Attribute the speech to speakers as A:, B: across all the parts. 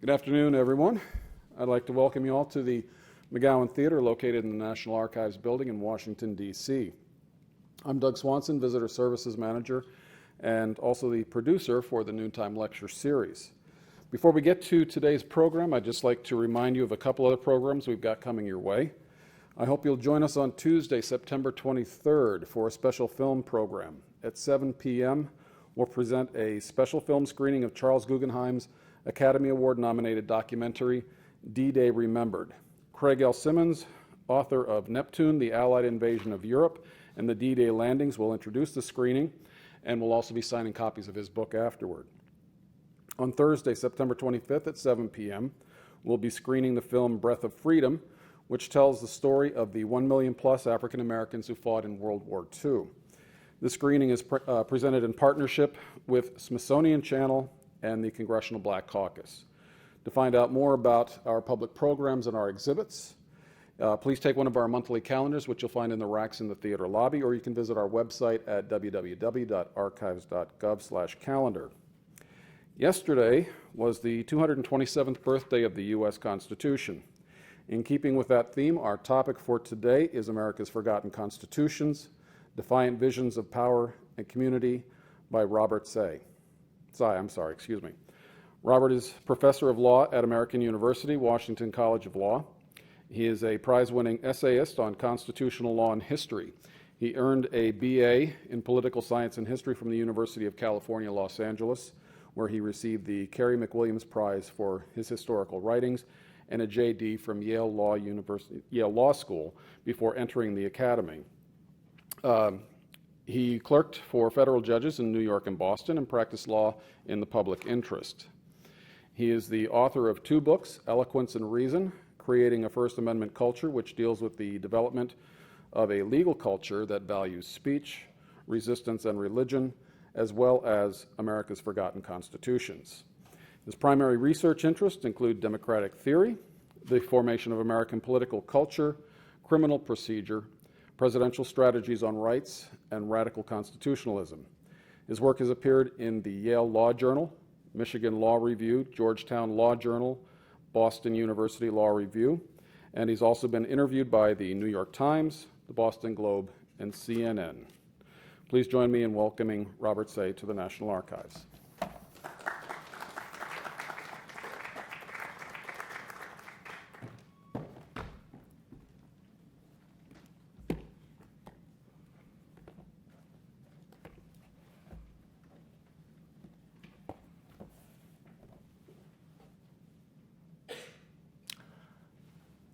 A: Good afternoon, everyone. I'd like to welcome you all to the McGowan Theater located in the National Archives building in Washington, D.C. I'm Doug Swanson, Visitor Services Manager, and also the producer for the Noontime Lecture Series. Before we get to today's program, I'd just like to remind you of a couple other programs we've got coming your way. I hope you'll join us on Tuesday, September 23rd for a special film program. At 7 p.m., we'll present a special film screening of Charles Guggenheim's Academy Award-nominated documentary, D-Day Remembered. Craig L. Simmons, author of Neptune, the Allied Invasion of Europe, and the D-Day Landings, will introduce the screening, and will also be signing copies of his book afterward. On Thursday, September 25th at 7 p.m., we'll be screening the film Breath of Freedom, which tells the story of the 1 million plus African Americans who fought in World War II. The screening is presented in partnership with Smithsonian Channel and the Congressional Black Caucus. To find out more about our public programs and our exhibits, please take one of our monthly calendars, which you'll find in the racks in the theater lobby, or you can visit our website at www.archives.gov/calendar. Yesterday was the 227th birthday of the U.S. Constitution. In keeping with that theme, our topic for today is America's Forgotten Constitutions, Defiant Visions of Power and Community by Robert Tsai. Robert is professor of law at American University, Washington College of Law. He is a prize-winning essayist on constitutional law and history. He earned a BA in political science and history from the University of California, Los Angeles, where he received the Carey McWilliams Prize for his historical writings, and a JD from Yale Law School before entering the academy. He clerked for federal judges in New York and Boston and practiced law in the public interest. He is the author of 2 books, Eloquence and Reason, Creating a First Amendment Culture, which deals with the development of a legal culture that values speech, resistance, and religion, as well as America's Forgotten Constitutions. His primary research interests include democratic theory, the formation of American political culture, criminal procedure, presidential strategies on rights, and radical constitutionalism. His work has appeared in the Yale Law Journal, Michigan Law Review, Georgetown Law Journal, Boston University Law Review, and he's also been interviewed by the New York Times, the Boston Globe, and CNN. Please join me in welcoming Robert Tsai to the National Archives.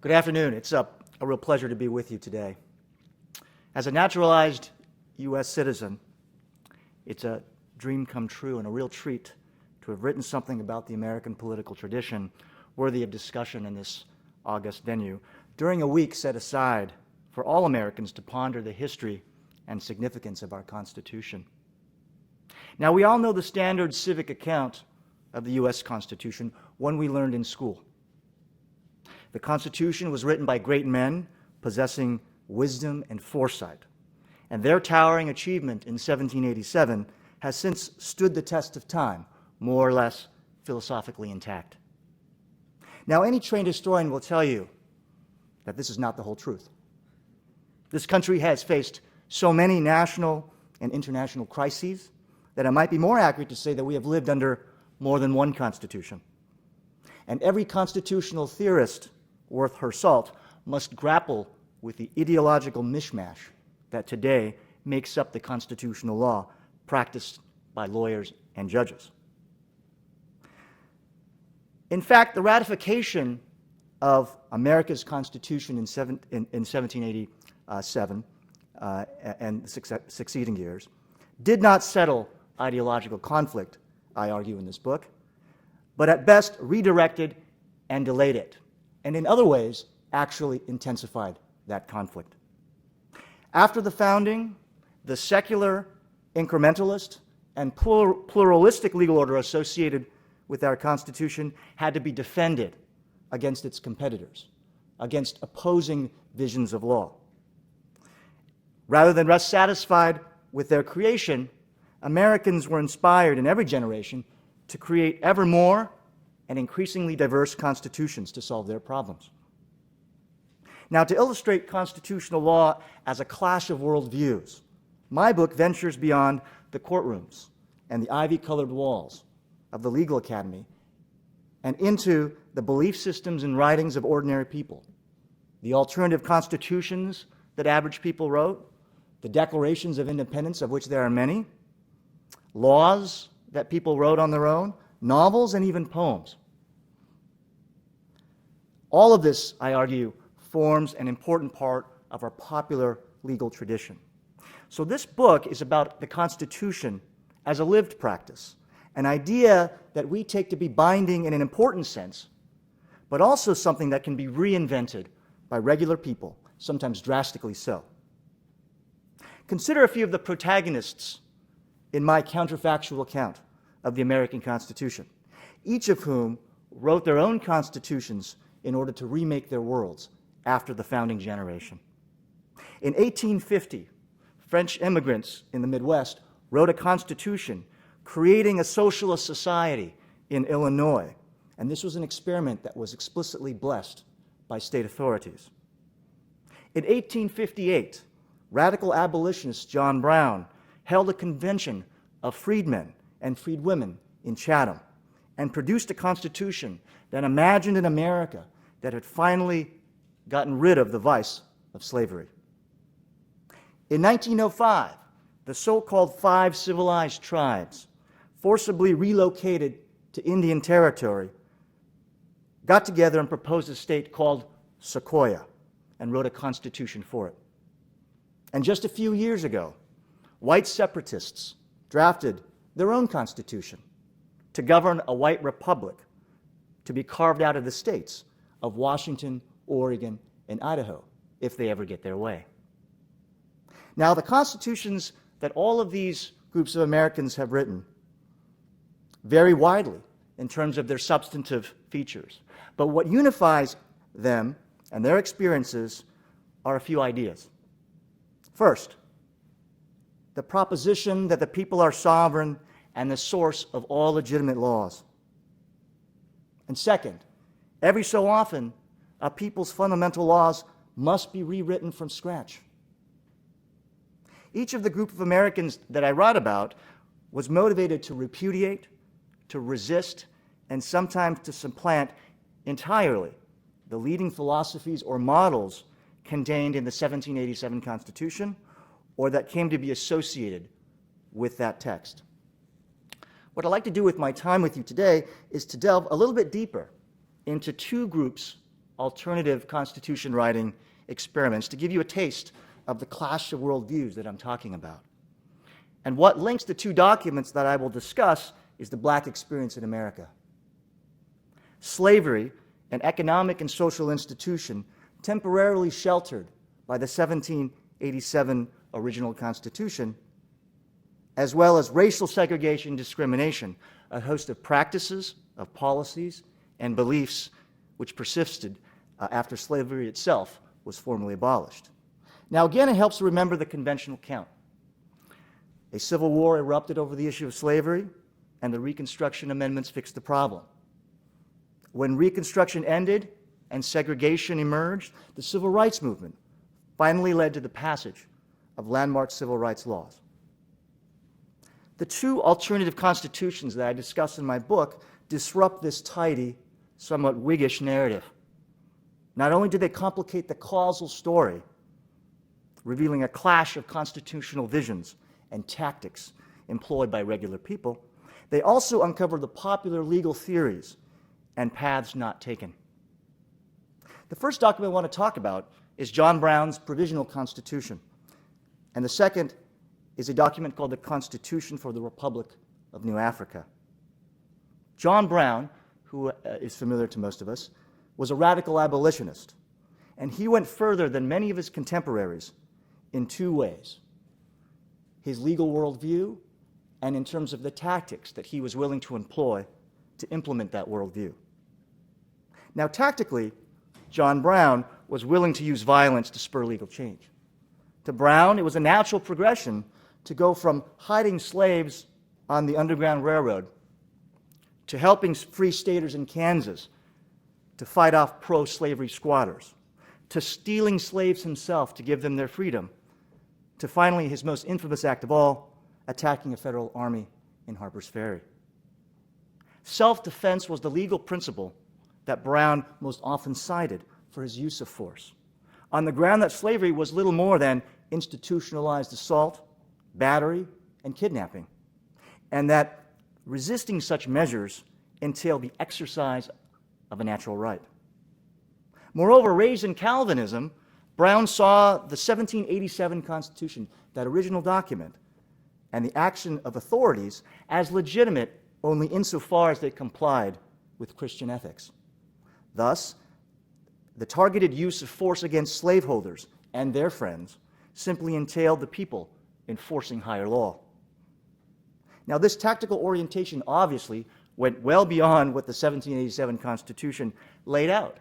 B: Good afternoon. It's a real pleasure to be with you today. As a naturalized U.S. citizen, it's a dream come true and a real treat to have written something about the American political tradition worthy of discussion in this august venue during a week set aside for all Americans to ponder the history and significance of our Constitution. Now, we all know the standard civic account of the U.S. Constitution, one we learned in school. The Constitution was written by great men possessing wisdom and foresight, and their towering achievement in 1787 has since stood the test of time, more or less philosophically intact. Now, any trained historian will tell you that this is not the whole truth. This country has faced so many national and international crises that it might be more accurate to say that we have lived under more than one constitution. And every constitutional theorist worth her salt must grapple with the ideological mishmash that today makes up the constitutional law practiced by lawyers and judges. In fact, the ratification of America's Constitution in 1787 and succeeding years did not settle ideological conflict, I argue in this book, but at best redirected and delayed it, and in other ways actually intensified that conflict. After the founding, the secular, incrementalist, and pluralistic legal order associated with our Constitution had to be defended against its competitors, against opposing visions of law. Rather than rest satisfied with their creation, Americans were inspired in every generation to create ever more and increasingly diverse constitutions to solve their problems. Now, to illustrate constitutional law as a clash of worldviews, my book ventures beyond the courtrooms and the ivy-colored walls of the legal academy and into the belief systems and writings of ordinary people, the alternative constitutions that average people wrote, the declarations of independence, of which there are many, laws that people wrote on their own, novels, and even poems. All of this, I argue, forms an important part of our popular legal tradition. So this book is about the Constitution as a lived practice, an idea that we take to be binding in an important sense, but also something that can be reinvented by regular people, sometimes drastically so. Consider a few of the protagonists in my counterfactual account of the American Constitution, each of whom wrote their own constitutions in order to remake their worlds after the founding generation. In 1850, French immigrants in the Midwest wrote a constitution creating a socialist society in Illinois, and this was an experiment that was explicitly blessed by state authorities. In 1858, radical abolitionist John Brown held a convention of freedmen and freedwomen in Chatham and produced a constitution that imagined an America that had finally gotten rid of the vice of slavery. In 1905, the so-called 5 civilized tribes, forcibly relocated to Indian territory, got together and proposed a state called Sequoia and wrote a constitution for it. And just a few years ago, white separatists drafted their own constitution to govern a white republic to be carved out of the states of Washington, Oregon, and Idaho, if they ever get their way. Now, the constitutions that all of these groups of Americans have written vary widely in terms of their substantive features. But what unifies them and their experiences are a few ideas. First, the proposition that the people are sovereign and the source of all legitimate laws. And second, every so often, a people's fundamental laws must be rewritten from scratch. Each of the group of Americans that I write about was motivated to repudiate, to resist, and sometimes to supplant entirely the leading philosophies or models contained in the 1787 Constitution or that came to be associated with that text. What I'd like to do with my time with you today is to delve a little bit deeper into two groups' alternative constitution writing experiments to give you a taste of the clash of worldviews that I'm talking about. And what links the two documents that I will discuss is the black experience in America. Slavery, an economic and social institution temporarily sheltered by the 1787 original Constitution, as well as racial segregation and discrimination, a host of practices, of policies, and beliefs which persisted after slavery itself was formally abolished. Now, again, it helps to remember the conventional count. A civil war erupted over the issue of slavery, and the Reconstruction Amendments fixed the problem. When Reconstruction ended and segregation emerged, the Civil Rights Movement finally led to the passage of landmark civil rights laws. The two alternative constitutions that I discuss in my book disrupt this tidy, somewhat Whiggish narrative. Not only do they complicate the causal story, revealing a clash of constitutional visions and tactics employed by regular people, they also uncover the popular legal theories and paths not taken. The first document I want to talk about is John Brown's Provisional Constitution, and the second is a document called the Constitution for the Republic of New Africa. John Brown, who is familiar to most of us, was a radical abolitionist, and he went further than many of his contemporaries in two ways: his legal worldview and in terms of the tactics that he was willing to employ to implement that worldview. Now, tactically, John Brown was willing to use violence to spur legal change. To Brown, it was a natural progression to go from hiding slaves on the Underground Railroad to helping free staters in Kansas to fight off pro-slavery squatters, to stealing slaves himself to give them their freedom, to finally his most infamous act of all, attacking a federal army in Harper's Ferry. Self-defense was the legal principle that Brown most often cited for his use of force, on the ground that slavery was little more than institutionalized assault, battery, and kidnapping, and that resisting such measures entailed the exercise of a natural right. Moreover, raised in Calvinism, Brown saw the 1787 Constitution, that original document, and the action of authorities as legitimate only insofar as they complied with Christian ethics. Thus, the targeted use of force against slaveholders and their friends simply entailed the people enforcing higher law. Now, this tactical orientation obviously went well beyond what the 1787 Constitution laid out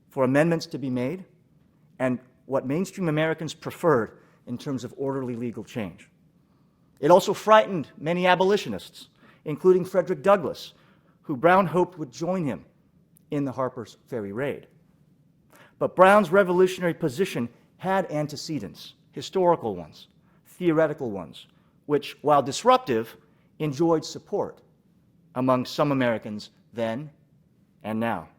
B: for amendments to be made and what mainstream Americans preferred in terms of orderly legal change. It also frightened many abolitionists, including Frederick Douglass, who Brown hoped would join him in the Harper's Ferry raid. But Brown's revolutionary position had antecedents, historical ones, theoretical ones, which, while disruptive, enjoyed support among some Americans then and now.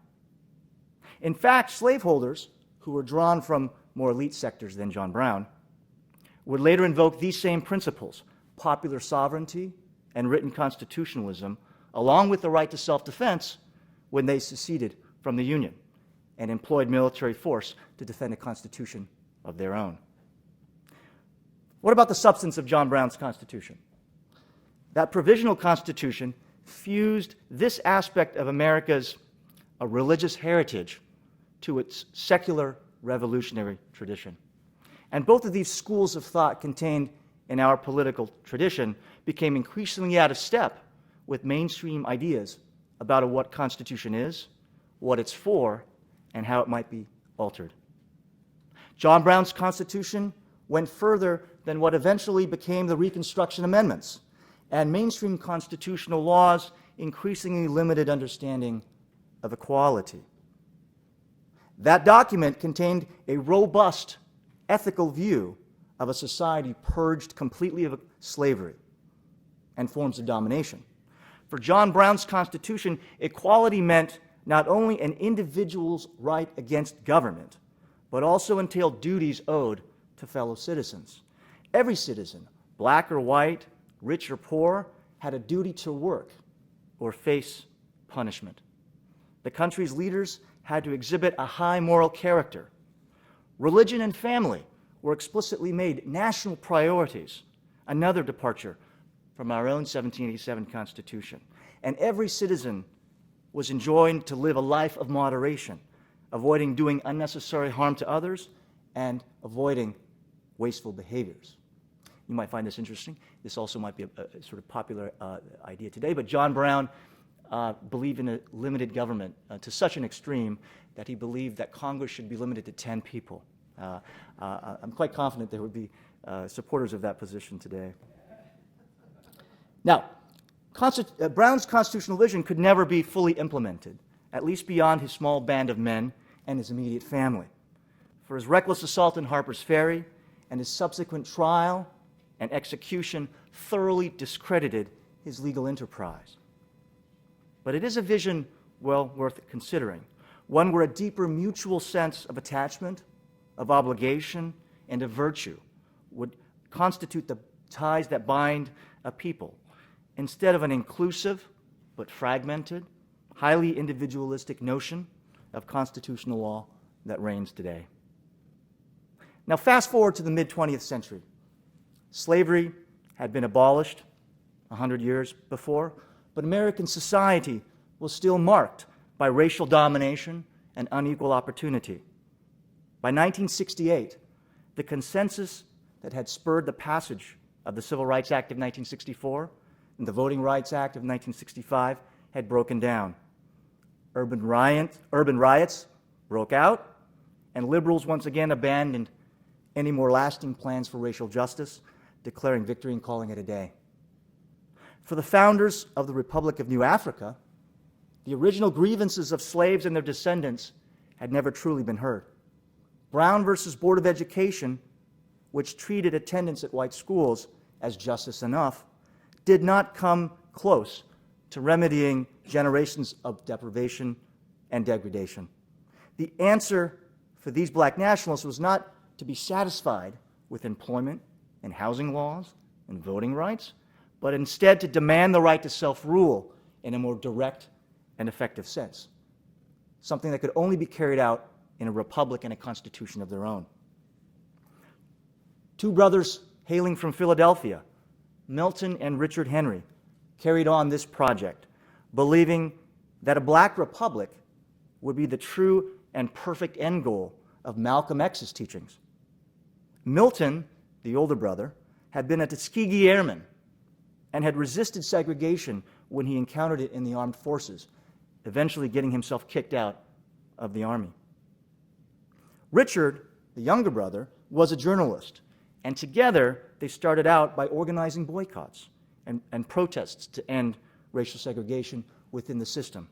B: In fact, slaveholders, who were drawn from more elite sectors than John Brown, would later invoke these same principles, popular sovereignty and written constitutionalism, along with the right to self-defense, when they seceded from the Union and employed military force to defend a constitution of their own. What about the substance of John Brown's Constitution? That provisional Constitution fused this aspect of America's religious heritage to its secular revolutionary tradition. And both of these schools of thought contained in our political tradition became increasingly out of step with mainstream ideas about what Constitution is, what it's for, and how it might be altered. John Brown's Constitution went further than what eventually became the Reconstruction Amendments, and mainstream constitutional laws increasingly limited understanding of equality. That document contained a robust ethical view of a society purged completely of slavery and forms of domination. For John Brown's Constitution, equality meant not only an individual's right against government, but also entailed duties owed to fellow citizens. Every citizen, black or white, rich or poor, had a duty to work or face punishment. The country's leaders had to exhibit a high moral character. Religion and family were explicitly made national priorities, another departure from our own 1787 Constitution. And every citizen was enjoined to live a life of moderation, avoiding doing unnecessary harm to others and avoiding wasteful behaviors. You might find this interesting. This also might be a sort of popular idea today, but John Brown believed in a limited government to such an extreme that he believed that Congress should be limited to 10 people. I'm quite confident there would be supporters of that position today. Now, Brown's constitutional vision could never be fully implemented, at least beyond his small band of men and his immediate family. For his reckless assault in Harper's Ferry and his subsequent trial and execution thoroughly discredited his legal enterprise. But it is a vision well worth considering, one where a deeper mutual sense of attachment, of obligation, and of virtue would constitute the ties that bind a people, instead of an inclusive but fragmented, highly individualistic notion of constitutional law that reigns today. Now, fast forward to the mid-20th century. Slavery had been abolished 100 years before, but American society was still marked by racial domination and unequal opportunity. By 1968, the consensus that had spurred the passage of the Civil Rights Act of 1964 and the Voting Rights Act of 1965 had broken down. Urban riots broke out, and liberals once again abandoned any more lasting plans for racial justice, declaring victory and calling it a day. For the founders of the Republic of New Africa, the original grievances of slaves and their descendants had never truly been heard. Brown versus Board of Education, which treated attendance at white schools as justice enough, did not come close to remedying generations of deprivation and degradation. The answer for these black nationalists was not to be satisfied with employment and housing laws and voting rights, but instead to demand the right to self-rule in a more direct and effective sense, something that could only be carried out in a republic and a constitution of their own. Two brothers hailing from Philadelphia, Milton and Richard Henry, carried on this project, believing that a black republic would be the true and perfect end goal of Malcolm X's teachings. Milton, the older brother, had been a Tuskegee Airman and had resisted segregation when he encountered it in the armed forces, eventually getting himself kicked out of the Army. Richard, the younger brother, was a journalist, and together they started out by organizing boycotts and protests to end racial segregation within the system.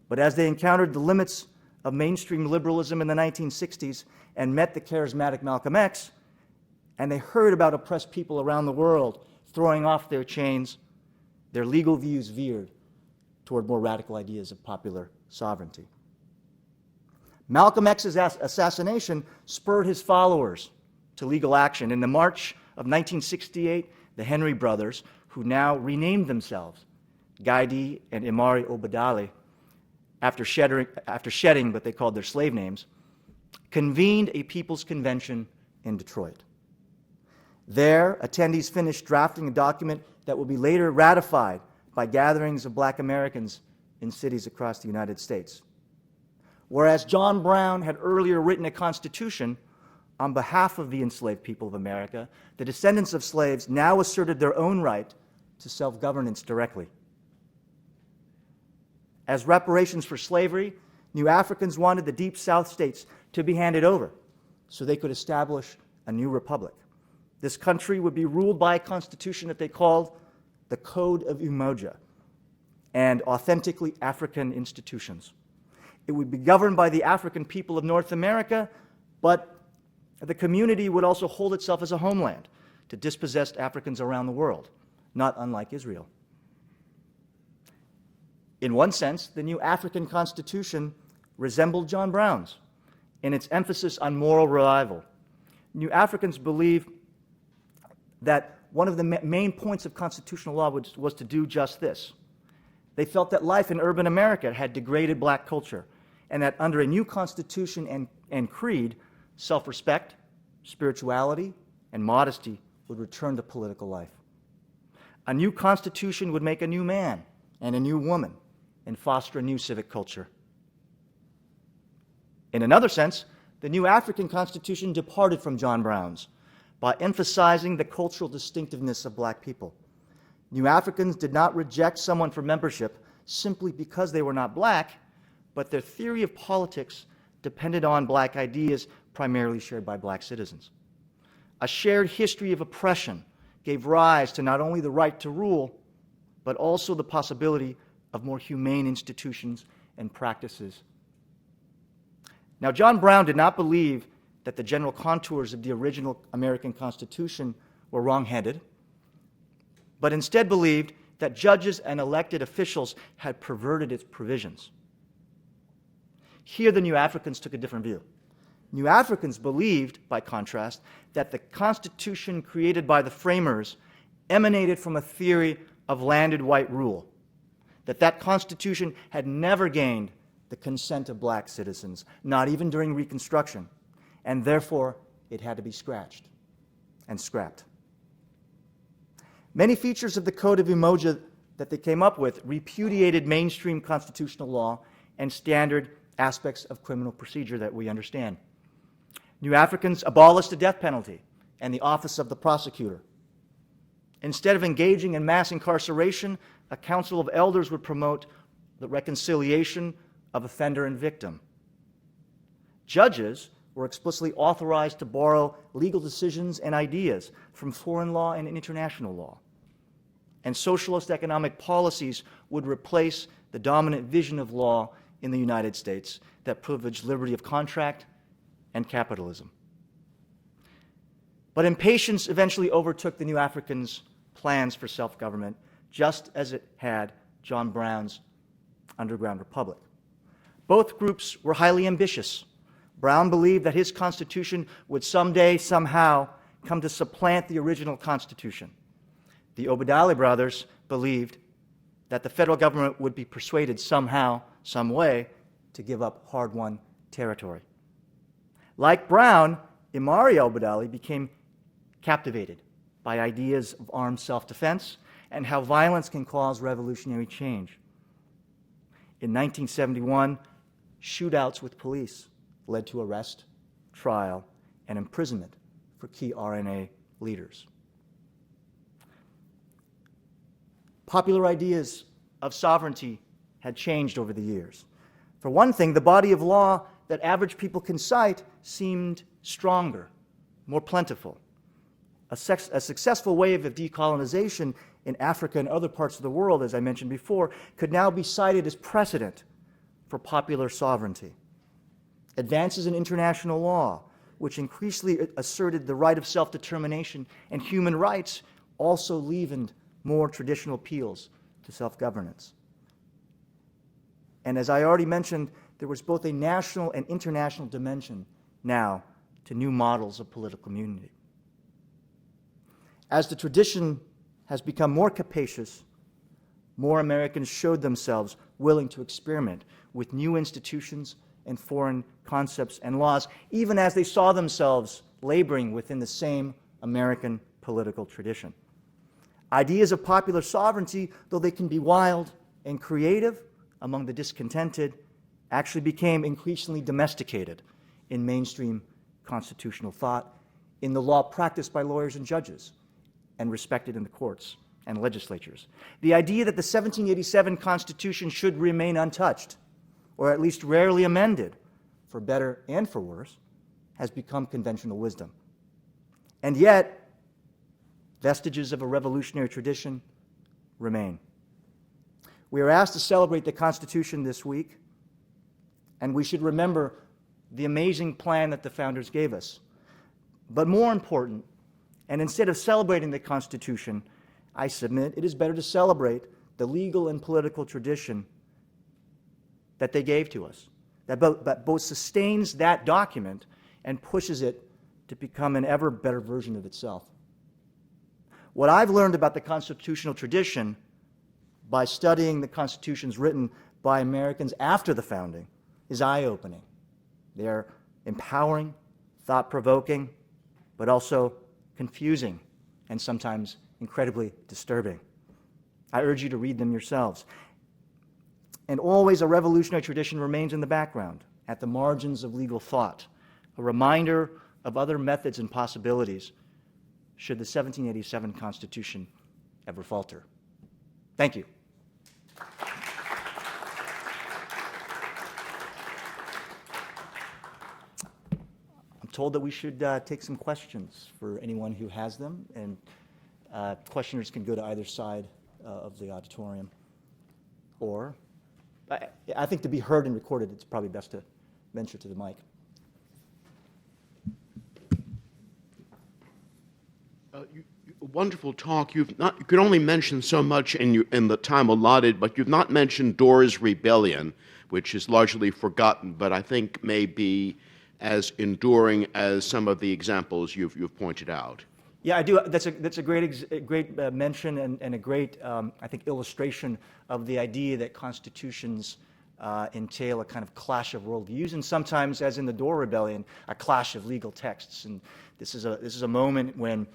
B: But as they encountered the limits of mainstream liberalism in the 1960s and met the charismatic Malcolm X, and they heard about oppressed people around the world throwing off their chains, their legal views veered toward more radical ideas of popular sovereignty. Malcolm X's assassination spurred his followers to legal action. In the March of 1968, the Henry brothers, who now renamed themselves Gaidi and Imari Obadali, after shedding what they called their slave names, convened a People's Convention in Detroit. There, attendees finished drafting a document that would be later ratified by gatherings of black Americans in cities across the United States. Whereas John Brown had earlier written a constitution on behalf of the enslaved people of America, the descendants of slaves now asserted their own right to self-governance directly. As reparations for slavery, New Africans wanted the Deep South states to be handed over so they could establish a new republic. This country would be ruled by a constitution that they called the Code of Umoja and authentically African institutions. It would be governed by the African people of North America, but the community would also hold itself as a homeland to dispossessed Africans around the world, not unlike Israel. In one sense, the new African Constitution resembled John Brown's in its emphasis on moral revival. New Africans believed that one of the main points of constitutional law was to do just this. They felt that life in urban America had degraded black culture, and that under a new constitution and creed, self-respect, spirituality, and modesty would return to political life. A new constitution would make a new man and a new woman and foster a new civic culture. In another sense, the new African Constitution departed from John Brown's by emphasizing the cultural distinctiveness of black people. New Africans did not reject someone for membership simply because they were not black, but their theory of politics depended on black ideas primarily shared by black citizens. A shared history of oppression gave rise to not only the right to rule, but also the possibility of more humane institutions and practices. Now, John Brown did not believe that the general contours of the original American Constitution were wrong-headed, but instead believed that judges and elected officials had perverted its provisions. Here, the New Africans took a different view. New Africans believed, by contrast, that the Constitution created by the framers emanated from a theory of landed white rule, that Constitution had never gained the consent of black citizens, not even during Reconstruction, and therefore it had to be scratched and scrapped. Many features of the Code of Umoja that they came up with repudiated mainstream constitutional law and standard aspects of criminal procedure that we understand. New Africans abolished the death penalty and the office of the prosecutor. Instead of engaging in mass incarceration, a council of elders would promote the reconciliation of offender and victim. Judges were explicitly authorized to borrow legal decisions and ideas from foreign law and international law. and socialist economic policies would replace the dominant vision of law in the United States that privileged liberty of contract and capitalism. But impatience eventually overtook the new Africans' plans for self-government, just as it had John Brown's Underground Republic. Both groups were highly ambitious. Brown believed that his constitution would someday, somehow, come to supplant the original constitution. The Obadali brothers believed that the federal government would be persuaded somehow, some way, to give up hard-won territory. Like Brown, Imari Obadali became captivated by ideas of armed self-defense and how violence can cause revolutionary change. In 1971, shootouts with police led to arrest, trial, and imprisonment for key RNA leaders. Popular ideas of sovereignty had changed over the years. For one thing, the body of law that average people can cite seemed stronger, more plentiful. A successful wave of decolonization in Africa and other parts of the world, as I mentioned before, could now be cited as precedent for popular sovereignty. Advances in international law, which increasingly asserted the right of self-determination and human rights, also leavened more traditional appeals to self-governance. And as I already mentioned, there was both a national and international dimension now to new models of political community. As the tradition has become more capacious, more Americans showed themselves willing to experiment with new institutions and foreign concepts and laws, even as they saw themselves laboring within the same American political tradition. Ideas of popular sovereignty, though they can be wild and creative among the discontented, actually became increasingly domesticated in mainstream constitutional thought, in the law practiced by lawyers and judges, and respected in the courts and legislatures. The idea that the 1787 Constitution should remain untouched, or at least rarely amended, for better and for worse, has become conventional wisdom. And yet, vestiges of a revolutionary tradition remain. We are asked to celebrate the Constitution this week, and we should remember the amazing plan that the founders gave us. But more important, and instead of celebrating the Constitution, I submit it is better to celebrate the legal and political tradition that they gave to us, that both sustains that document and pushes it to become an ever better version of itself. What I've learned about the constitutional tradition by studying the constitutions written by Americans after the founding is eye-opening. They're empowering, thought-provoking, but also confusing and sometimes incredibly disturbing. I urge you to read them yourselves. And always a revolutionary tradition remains in the background, at the margins of legal thought, a reminder of other methods and possibilities should the 1787 Constitution ever falter. Thank you. I'm told that we should take some questions for anyone who has them, and questioners can go to either side of the auditorium. Or, I think to be heard and recorded, it's probably best to venture to the mic.
C: Wonderful talk. You could only mention so much in the time allotted, but you've not mentioned Dora's Rebellion, which is largely forgotten, but I think may be as enduring as some of the examples you've pointed out.
B: Yeah, I do. That's a great mention and a great, I think, illustration of the idea that constitutions entail a kind of clash of worldviews, and sometimes, as in the Dora Rebellion, a clash of legal texts. And this is a moment when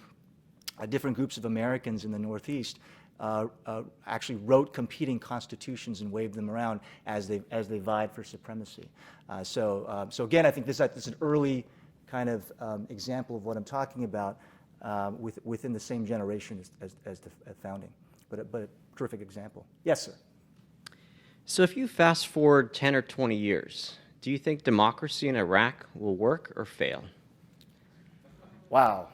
B: different groups of Americans in the Northeast actually wrote competing constitutions and waved them around as they vied for supremacy. So again, I think this is an early kind of example of what I'm talking about within the same generation as the founding, but a terrific example. Yes, sir.
D: So if you fast forward 10 or 20 years, do you think democracy in Iraq will work or fail?
B: Wow.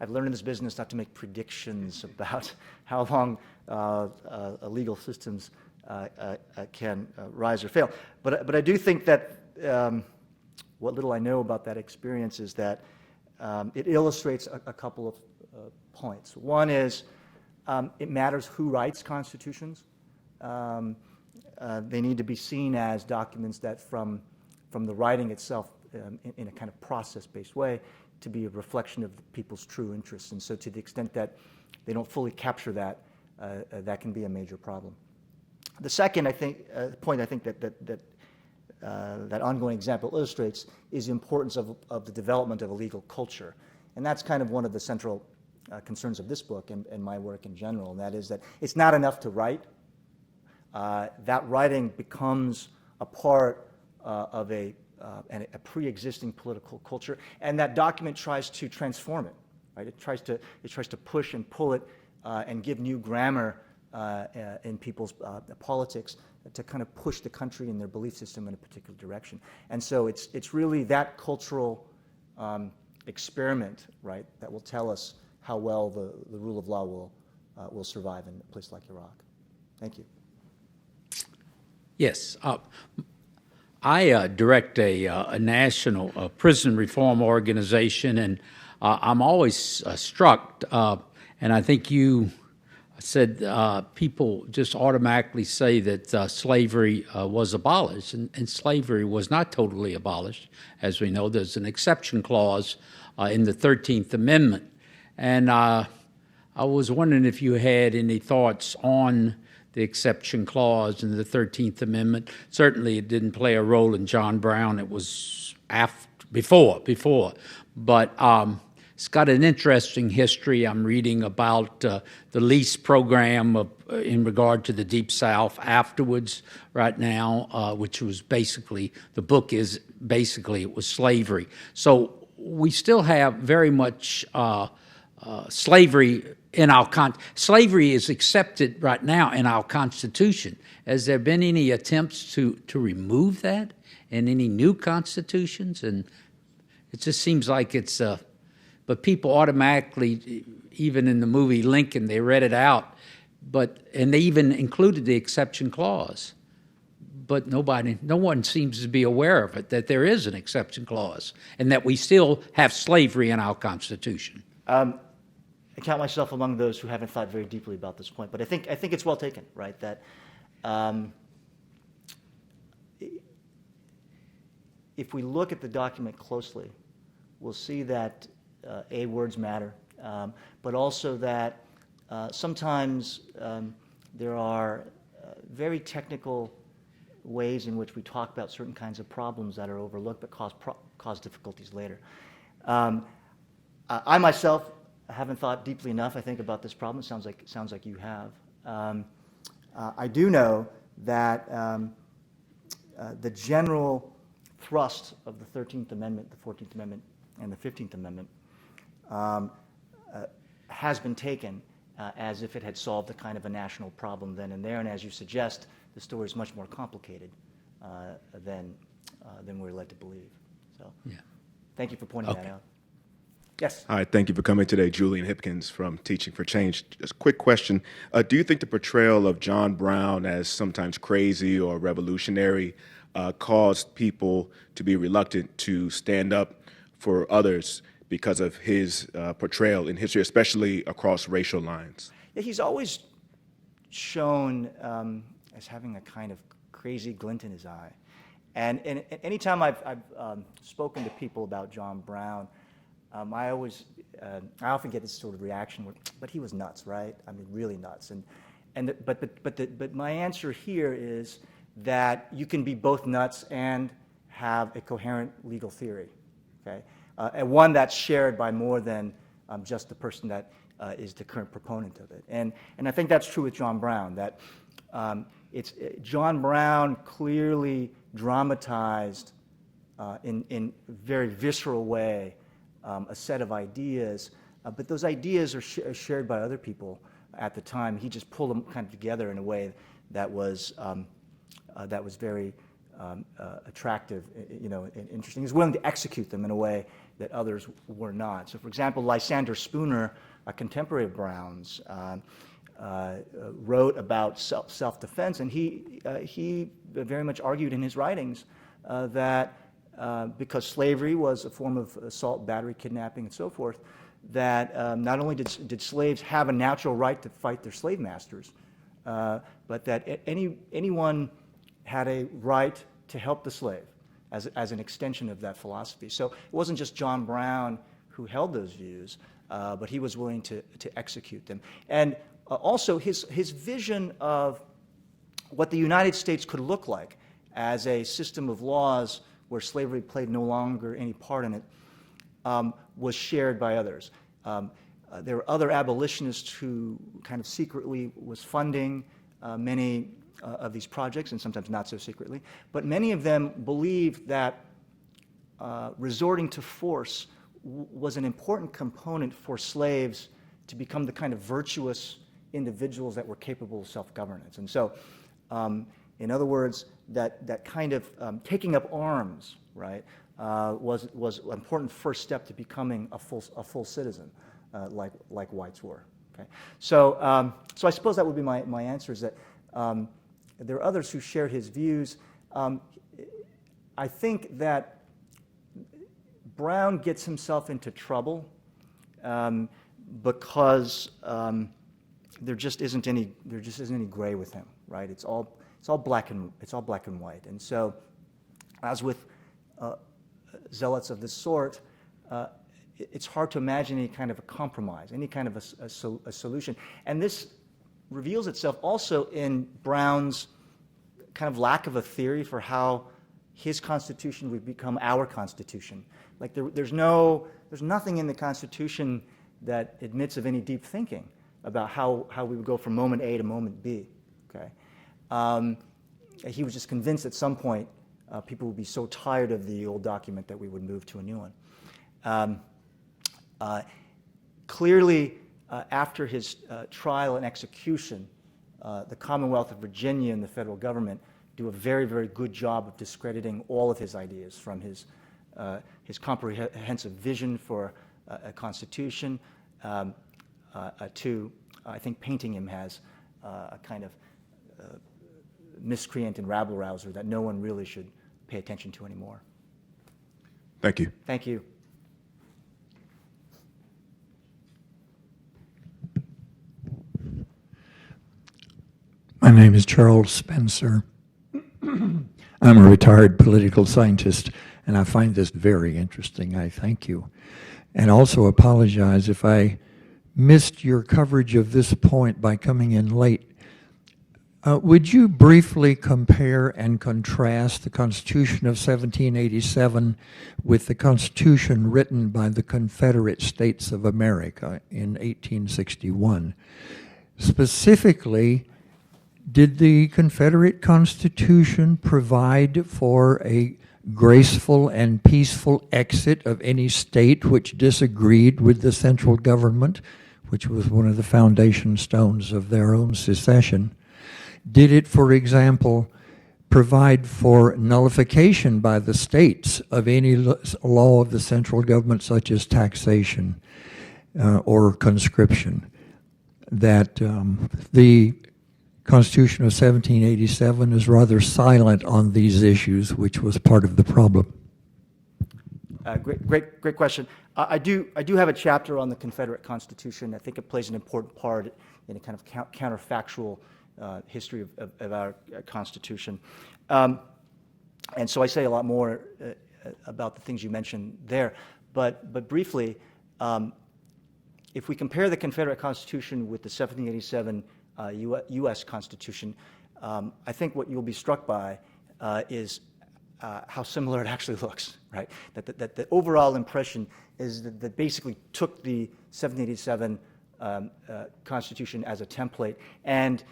B: I've learned in this business not to make predictions about how long legal systems can rise or fail. But I do think that what little I know about that experience is that it illustrates a couple of points. One is it matters who writes constitutions. They need to be seen as documents that from the writing itself in a kind of process-based way to be a reflection of the people's true interests. And so to the extent that they don't fully capture that, that can be a major problem. The second point I think that ongoing example illustrates is the importance of the development of a legal culture. And that's kind of one of the central concerns of this book and my work in general, and that is that it's not enough to write. That writing becomes a part of a pre-existing political culture, and that document tries to transform it. Right? It tries to push and pull it and give new grammar in people's politics to kind of push the country and their belief system in a particular direction. And so it's really that cultural experiment, right, that will tell us how well the rule of law will survive in a place like Iraq. Thank you.
E: Yes. I direct a national prison reform organization, and I'm always struck, and I think you said people just automatically say that slavery was abolished, and slavery was not totally abolished. As we know, there's an exception clause in the 13th Amendment. And I was wondering if you had any thoughts on the exception clause in the 13th Amendment. Certainly it didn't play a role in John Brown. It was before. But it's got an interesting history. I'm reading about the lease program in regard to the Deep South afterwards right now, which was basically, the book is basically, it was slavery. So we still have very much slavery in our slavery is accepted right now in our Constitution. Has there been any attempts to remove that in any new constitutions? And it just seems like it's but people automatically, even in the movie Lincoln, they read it out, and they even included the exception clause. But no one seems to be aware of it, that there is an exception clause, and that we still have slavery in our Constitution.
B: I count myself among those who haven't thought very deeply about this point, but I think it's well taken, right? That if we look at the document closely, we'll see that words matter, but also that sometimes there are very technical ways in which we talk about certain kinds of problems that are overlooked but cause difficulties later. I myself haven't thought deeply enough, I think, about this problem. It sounds like you have. I do know that the general thrust of the 13th Amendment, the 14th Amendment, and the 15th Amendment has been taken as if it had solved a kind of a national problem then and there. And as you suggest, the story is much more complicated than we're led to believe. So, yeah. Thank you for pointing that out. Yes.
F: Hi, thank you for coming today. Julian Hipkins from Teaching for Change. Just a quick question. Do you think the portrayal of John Brown as sometimes crazy or revolutionary caused people to be reluctant to stand up for others because of his portrayal in history, especially across racial lines?
B: Yeah, he's always shown as having a kind of crazy glint in his eye. And anytime I've spoken to people about John Brown, I often get this sort of reaction, but he was nuts, right? I mean, really nuts. But my answer here is that you can be both nuts and have a coherent legal theory, okay? And one that's shared by more than just the person that is the current proponent of it. And I think that's true with John Brown, that John Brown clearly dramatized in a very visceral way a set of ideas, but those ideas are shared by other people at the time. He just pulled them kind of together in a way that was very attractive, and interesting. He was willing to execute them in a way that others were not. So, for example, Lysander Spooner, a contemporary of Brown's, wrote about self-defense, and he very much argued in his writings that because slavery was a form of assault, battery, kidnapping, and so forth, that not only did slaves have a natural right to fight their slave masters, but that anyone had a right to help the slave as an extension of that philosophy. So it wasn't just John Brown who held those views, but he was willing to execute them. And also his vision of what the United States could look like as a system of laws where slavery played no longer any part in it was shared by others. There were other abolitionists who kind of secretly was funding many of these projects, and sometimes not so secretly, but many of them believed that resorting to force was an important component for slaves to become the kind of virtuous individuals that were capable of self-governance. And so, in other words, that kind of taking up arms, right, was an important first step to becoming a full citizen, like whites were. Okay, so so I suppose that would be my answer, is that there are others who shared his views. I think that Brown gets himself into trouble because there just isn't any gray with him, right? It's all black and white. And so, as with zealots of this sort, it's hard to imagine any kind of a compromise, any kind of a solution. And this reveals itself also in Brown's kind of lack of a theory for how his Constitution would become our Constitution. Like there's nothing in the Constitution that admits of any deep thinking about how we would go from moment A to moment B. Okay, he was just convinced at some point people would be so tired of the old document that we would move to a new one. Clearly, after his trial and execution, the Commonwealth of Virginia and the federal government do a very, very good job of discrediting all of his ideas, from his comprehensive vision for a constitution to, I think, painting him as a kind of miscreant and rabble-rouser that no one really should pay attention to anymore.
F: Thank you.
B: Thank you.
G: My name is Charles Spencer. I'm a retired political scientist, and I find this very interesting. I thank you. And also apologize if I missed your coverage of this point by coming in late. Would you briefly compare and contrast the Constitution of 1787 with the Constitution written by the Confederate States of America in 1861? Specifically, did the Confederate Constitution provide for a graceful and peaceful exit of any state which disagreed with the central government, which was one of the foundation stones of their own secession? Did it, for example, provide for nullification by the states of any law of the central government, such as taxation or conscription? That the Constitution of 1787 is rather silent on these issues, which was part of the problem.
B: Great question. I do have a chapter on the Confederate Constitution. I think it plays an important part in a kind of counterfactual history of our Constitution. And so I say a lot more about the things you mentioned there. But briefly, if we compare the Confederate Constitution with the 1787 U.S. Constitution, I think what you'll be struck by is how similar it actually looks, right? That the overall impression is that basically took the 1787 Constitution as a template and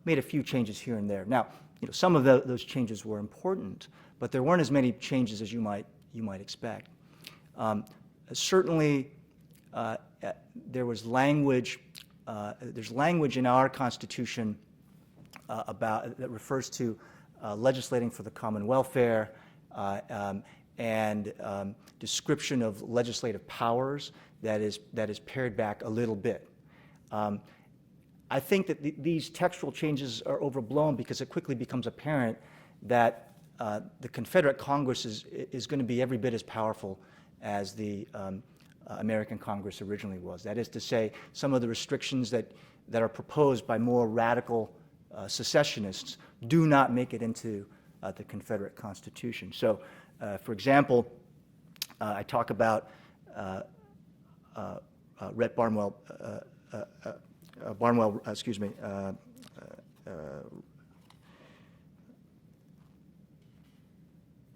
B: made a few changes here and there. Now, some of those changes were important, but there weren't as many changes as you might expect. Certainly, there was language. There's language in our Constitution that refers to legislating for the common welfare, and description of legislative powers that is pared back a little bit. I think that these textual changes are overblown because it quickly becomes apparent that the Confederate Congress is going to be every bit as powerful as the American Congress originally was. That is to say, some of the restrictions that are proposed by more radical secessionists do not make it into the Confederate Constitution. So, for example, I talk about Rhett Barnwell,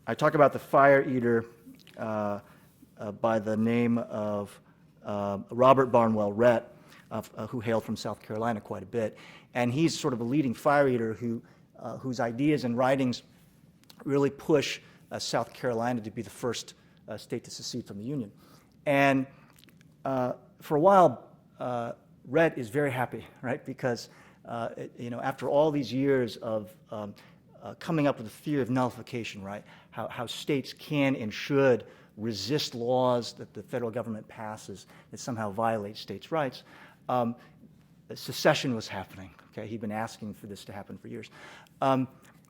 B: I talk about the fire eater by the name of Robert Barnwell Rhett, who hailed from South Carolina quite a bit. And he's sort of a leading fire eater whose ideas and writings really push South Carolina to be the first state to secede from the Union. And for a while, Rhett is very happy, right? Because after all these years of coming up with the theory of nullification, right? How states can and should resist laws that the federal government passes that somehow violate states' rights. Secession was happening. Okay, he'd been asking for this to happen for years.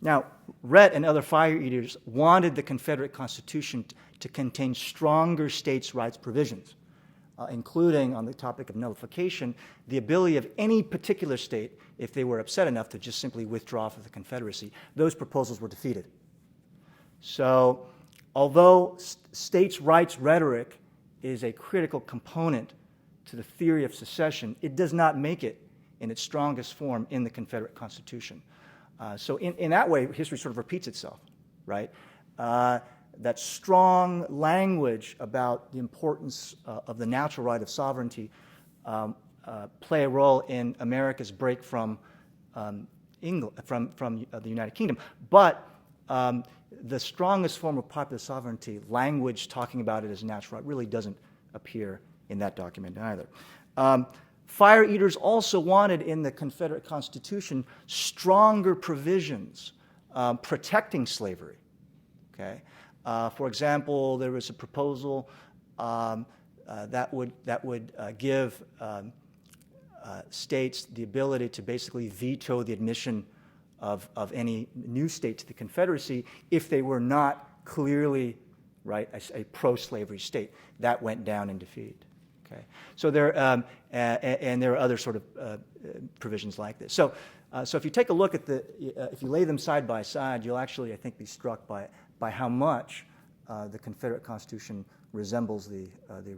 B: Now, Rhett and other fire eaters wanted the Confederate Constitution to contain stronger states' rights provisions, including, on the topic of nullification, the ability of any particular state, if they were upset enough, to just simply withdraw from the Confederacy. Those proposals were defeated. So, although states' rights rhetoric is a critical component to the theory of secession, it does not make it in its strongest form in the Confederate Constitution. So in that way, history sort of repeats itself, right? That strong language about the importance of the natural right of sovereignty play a role in America's break from England, from the United Kingdom. But the strongest form of popular sovereignty, language talking about it as a natural right, really doesn't appear in that document either. Fire eaters also wanted in the Confederate Constitution stronger provisions protecting slavery. Okay, for example, there was a proposal that would give states the ability to basically veto the admission of any new state to the Confederacy if they were not clearly, right, a pro-slavery state. That went down in defeat. Okay, so there and there are other sort of provisions like this. So if you take a look at if you lay them side by side, you'll actually, I think, be struck by how much the Confederate Constitution resembles the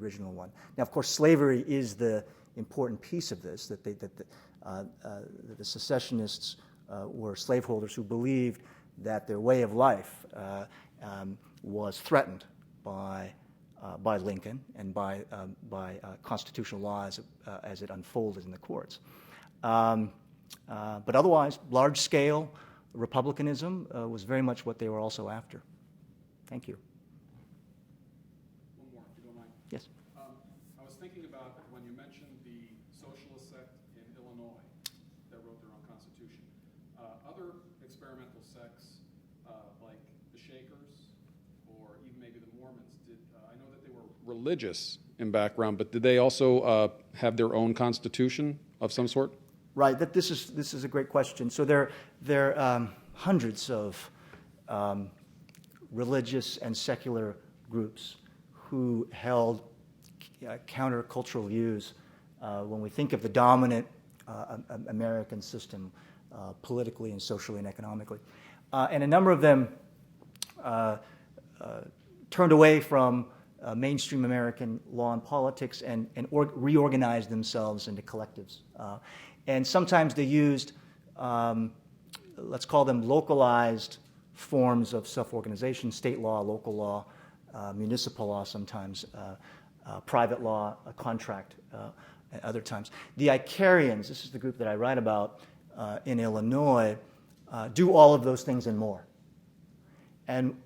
B: original one. Now, of course, slavery is the important piece of this. That the secessionists were slaveholders who believed that their way of life was threatened by Lincoln and by constitutional law as it unfolded in the courts. But otherwise, large-scale republicanism was very much what they were also after. Thank you.
A: One more, if you don't mind.
B: Yes.
A: I was thinking about when you mentioned the socialist sect in Illinois that wrote their own constitution. Other experimental sects like the Shakers or even maybe the Mormons, I know that they were religious in background, but did they also have their own constitution of some sort?
B: Right. This is a great question. So there are hundreds of religious and secular groups who held countercultural views when we think of the dominant American system politically and socially and economically. And a number of them turned away from mainstream American law and politics and reorganized themselves into collectives. And sometimes they used, let's call them localized forms of self-organization, state law, local law, municipal law sometimes, private law, a contract at other times. The Icarians, this is the group that I write about in Illinois, do all of those things and more. And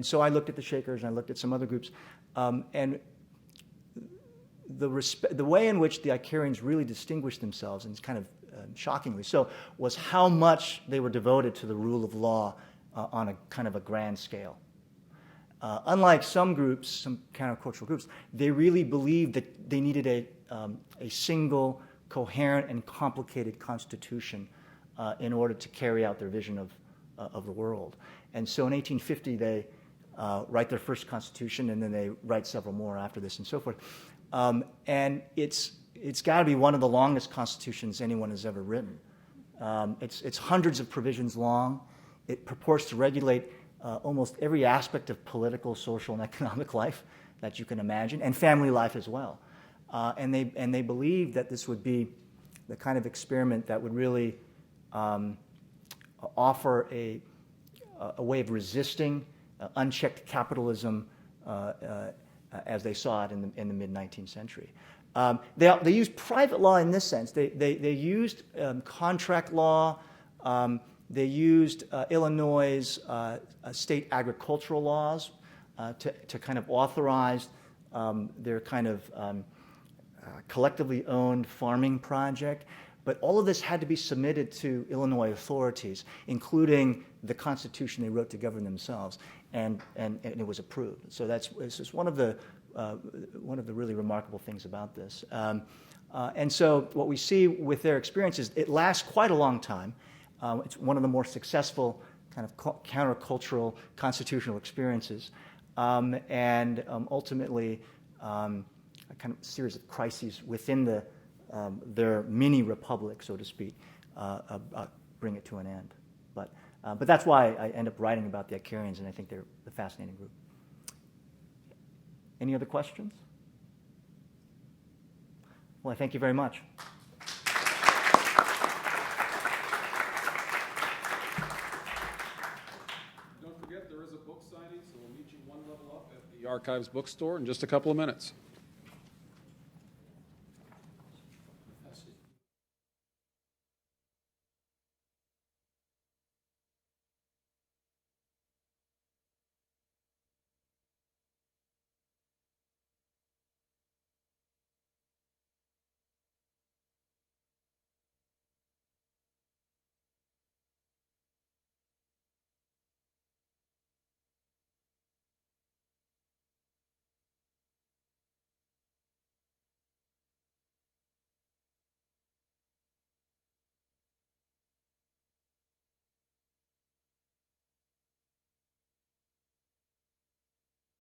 B: so I looked at the Shakers and I looked at some other groups, and the way in which the Icarians really distinguished themselves, and it's kind of shockingly so, was how much they were devoted to the rule of law on a kind of a grand scale. Unlike some groups, some countercultural groups, they really believed that they needed a single, coherent, and complicated constitution in order to carry out their vision of the world. And so in 1850, they write their first constitution, and then they write several more after this and so forth. And it's got to be one of the longest constitutions anyone has ever written. It's hundreds of provisions long. It purports to regulate almost every aspect of political, social, and economic life that you can imagine, and family life as well. And they believed that this would be the kind of experiment that would really offer a way of resisting unchecked capitalism as they saw it in the mid-19th century. They used private law in this sense. They used contract law. They used Illinois' state agricultural laws to kind of authorize their kind of collectively owned farming project. But all of this had to be submitted to Illinois authorities, including the Constitution they wrote to govern themselves, and it was approved. So this is one of the really remarkable things about this. And so what we see with their experience is it lasts quite a long time. It's one of the more successful kind of countercultural constitutional experiences, and ultimately a kind of series of crises within their mini republic, so to speak, bring it to an end. But that's why I end up writing about the Icarians, and I think they're a fascinating group. Any other questions? Well, I thank you very much.
A: Don't forget, there is a book signing, so we'll meet you one level up at the Archives bookstore in just a couple of minutes.